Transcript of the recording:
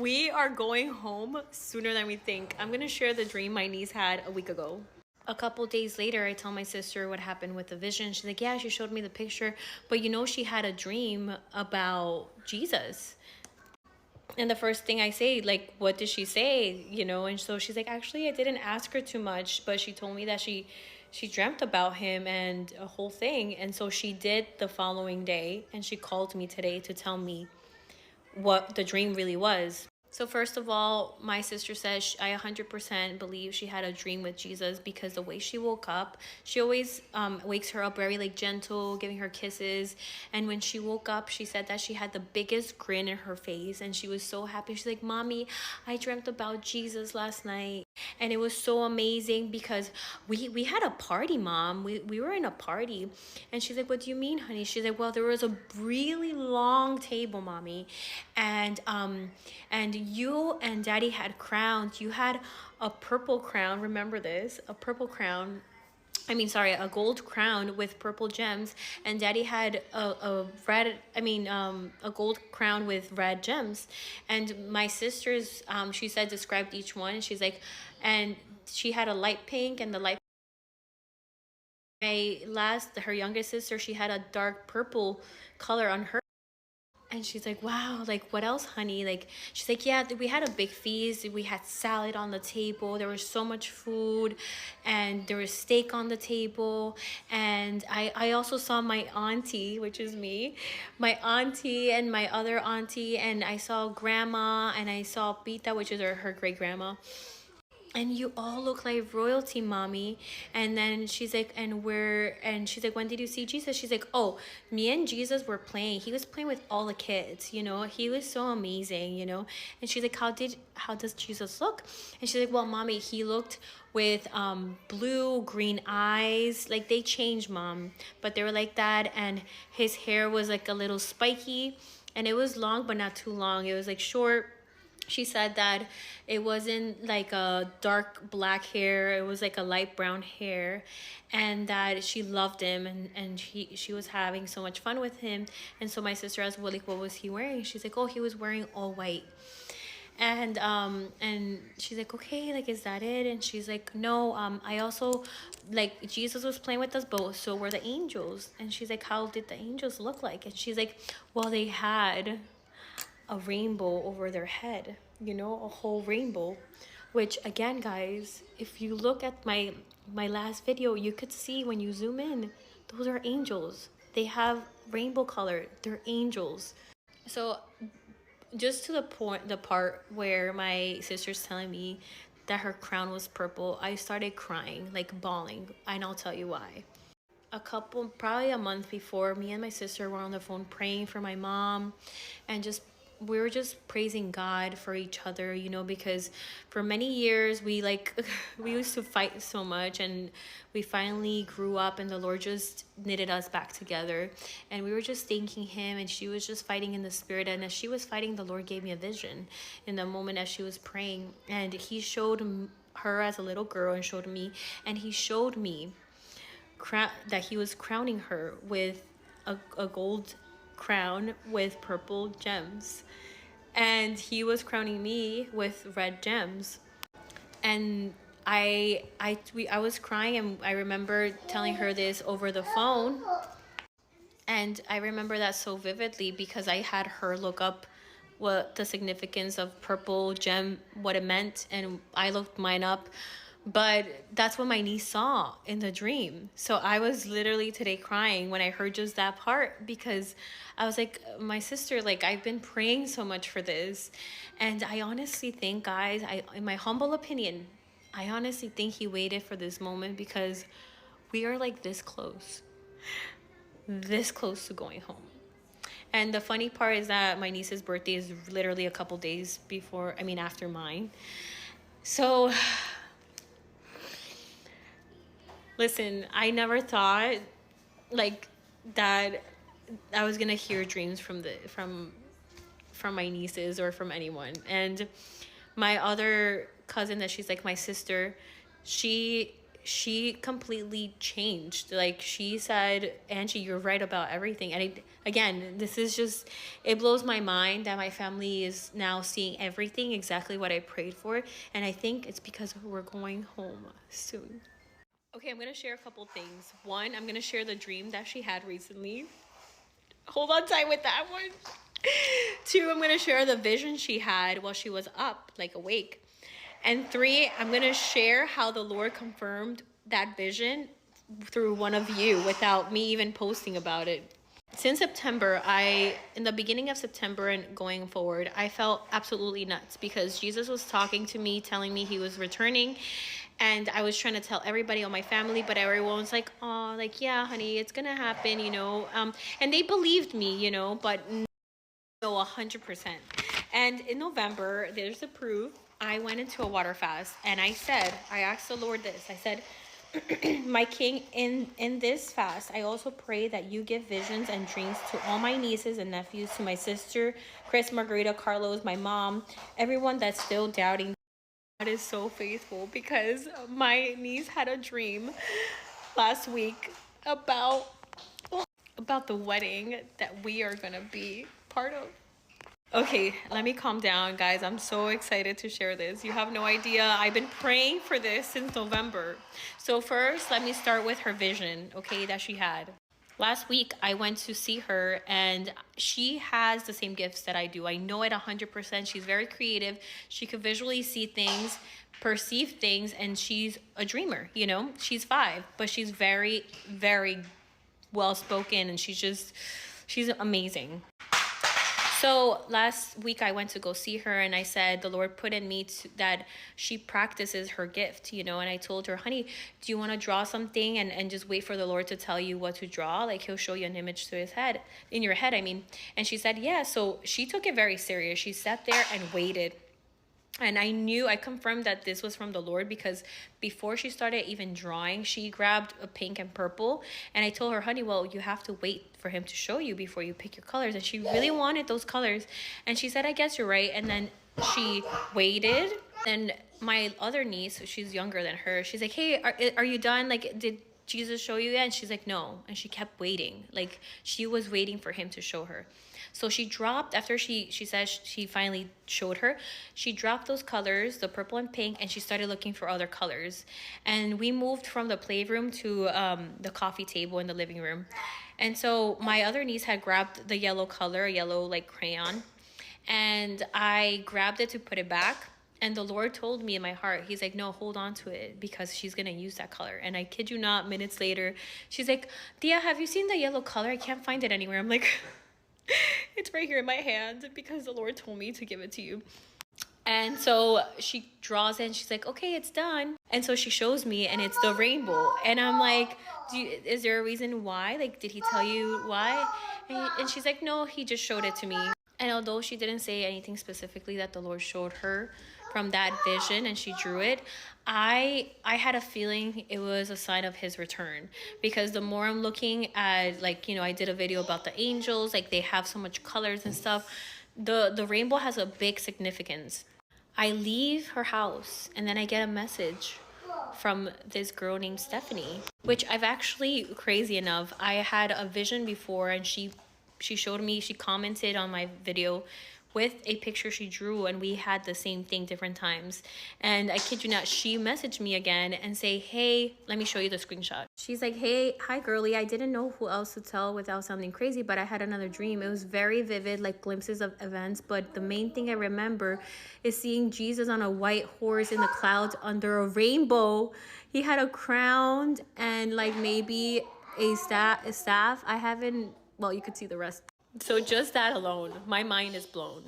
We are going home sooner than we think. I'm gonna share the dream my niece had a week ago. A couple days later, I tell my sister what happened with the vision. She's like, yeah, she showed me the picture, but she had a dream about Jesus. And the first thing I say, like, what did she say? And so she's like, actually, I didn't ask her too much, but she told me that she dreamt about him and a whole thing. And so she did the following day, and she called me today to tell me what the dream really was. So first of all, my sister says I 100% believe she had a dream with Jesus, because the way she woke up, she always wakes her up very like gentle, giving her kisses. And when she woke up, she said that she had the biggest grin in her face, and she was so happy. She's like, "Mommy, I dreamt about Jesus last night, and it was so amazing because we had a party, Mom. We were in a party." And she's like, "What do you mean, honey?" She's like, "Well, there was a really long table, Mommy, and you and Daddy had crowns. You had a purple crown. Remember this? A purple crown. A gold crown with purple gems, and Daddy had a gold crown with red gems." And my sisters, she said, described each one. And she's like, and she had a light pink, and the light. Her youngest sister, she had a dark purple color on her. And she's like, wow, like, what else, honey? Like, she's like, yeah, we had a big feast. We had salad on the table. There was so much food, and there was steak on the table. And I also saw my auntie, which is me, my auntie and my other auntie. And I saw grandma, and I saw Pita, which is her great grandma. And you all look like royalty, Mommy. And then she's like, and she's like, when did you see Jesus? She's like, oh, me and Jesus were playing. He was playing with all the kids, he was so amazing, And she's like, how does Jesus look? And she's like, well, Mommy, he looked with blue green eyes. Like, they changed, Mom, but they were like that. And his hair was like a little spiky, and it was long but not too long. It was like short. She said that it wasn't like a dark black hair, it was like a light brown hair, and that she loved him, and she was having so much fun with him. And so my sister asked, well, like, what was he wearing? She's like, oh, he was wearing all white. And she's like, okay, like, is that it? And she's like, no, I also, like, Jesus was playing with us, but so were the angels. And she's like, how did the angels look like? And she's like, well, they had a rainbow over their head, a whole rainbow. Which, again, guys, if you look at my last video, you could see when you zoom in, those are angels. They have rainbow color. They're angels. So just to the part where my sister's telling me that her crown was purple, I started crying, like bawling, and I'll tell you why. Probably a month before, me and my sister were on the phone praying for my mom, and we were just praising God for each other, because for many years we we used to fight so much, and we finally grew up, and the Lord just knitted us back together. And we were just thanking him, and she was just fighting in the spirit. And as she was fighting, the Lord gave me a vision in the moment as she was praying, and he showed her as a little girl and showed me, and he showed me that he was crowning her with a gold crown with purple gems, and he was crowning me with red gems. And I was crying, and I remember telling her this over the phone, and I remember that so vividly because I had her look up what the significance of purple gem, what it meant, and I looked mine up. But that's what my niece saw in the dream. So I was literally today crying when I heard just that part, because I was like, my sister, like, I've been praying so much for this. And I honestly think, guys, in my humble opinion, I honestly think he waited for this moment, because we are like this close to going home. And the funny part is that my niece's birthday is literally a couple days after mine. So listen, I never thought like that I was gonna hear dreams from my nieces or from anyone. And my other cousin, that she's like my sister, she she completely changed. Like, she said, Angie, you're right about everything. And again, this is just, it blows my mind that my family is now seeing everything exactly what I prayed for. And I think it's because we're going home soon. Okay, I'm gonna share a couple things. One, I'm gonna share the dream that she had recently. Hold on tight with that one. Two, I'm gonna share the vision she had while she was up, like awake. And three, I'm gonna share how the Lord confirmed that vision through one of you without me even posting about it. Since September, in the beginning of September and going forward, I felt absolutely nuts because Jesus was talking to me, telling me he was returning. And I was trying to tell everybody on my family, but everyone was like, oh, like, yeah, honey, it's gonna happen, you know. And they believed me, you know, but no, 100%. And in November, there's the proof. I went into a water fast and I asked the Lord this. I said, my king, in this fast, I also pray that you give visions and dreams to all my nieces and nephews, to my sister, Chris, Margarita, Carlos, my mom, everyone that's still doubting. God is so faithful because my niece had a dream last week about the wedding that we are gonna be part of. Okay, let me calm down, guys. I'm so excited to share this. You have no idea. I've been praying for this since November. So first, let me start with her vision, okay, that she had. Last week, I went to see her, and she has the same gifts that I do. I know it 100%. She's very creative. She can visually see things, perceive things, and she's a dreamer, you know? She's 5, but she's very, very well-spoken, and she's amazing. So last week I went to go see her, and I said the Lord put in me that she practices her gift, you know, and I told her, honey, do you want to draw something and just wait for the Lord to tell you what to draw? Like, he'll show you an image in your head, I mean. And she said, yeah. So she took it very serious. She sat there and waited. And I confirmed that this was from the Lord because before she started even drawing, she grabbed a pink and purple. And I told her, honey, well, you have to wait for him to show you before you pick your colors. And she really wanted those colors. And she said, I guess you're right. And then she waited. Then my other niece, she's younger than her, she's like, hey, are you done? Like, did Jesus show you yet? And she's like, no. And she kept waiting. Like, she was waiting for him to show her. So she dropped, after she said she finally showed her, she dropped those colors, the purple and pink, and she started looking for other colors. And we moved from the playroom to the coffee table in the living room. And so my other niece had grabbed the yellow color, a yellow like crayon, and I grabbed it to put it back. And the Lord told me in my heart, he's like, no, hold on to it because she's going to use that color. And I kid you not, minutes later, she's like, Dia, have you seen the yellow color? I can't find it anywhere. I'm like, it's right here in my hand because the Lord told me to give it to you. And so she draws it and she's like, okay, it's done. And so she shows me and it's the rainbow. And I'm like, is there a reason why? Like, did he tell you why? And she's like, no, he just showed it to me. And although she didn't say anything specifically that the Lord showed her from that vision and she drew it, I had a feeling it was a sign of his return, because the more I'm looking at, like, you know, I did a video about the angels, like they have so much colors and stuff. The rainbow has a big significance. I leave her house and then I get a message from this girl named Stephanie, which I've actually, crazy enough, I had a vision before, and she showed me, she commented on my video with a picture she drew, and we had the same thing different times. And I kid you not, she messaged me again and say, hey, let me show you the screenshot. She's like, hey, hi girly, I didn't know who else to tell without sounding crazy, but I had another dream. It was very vivid, like glimpses of events, but the main thing I remember is seeing Jesus on a white horse in the clouds under a rainbow. He had a crown and like maybe a staff. I haven't, well, you could see the rest. So just that alone, my mind is blown.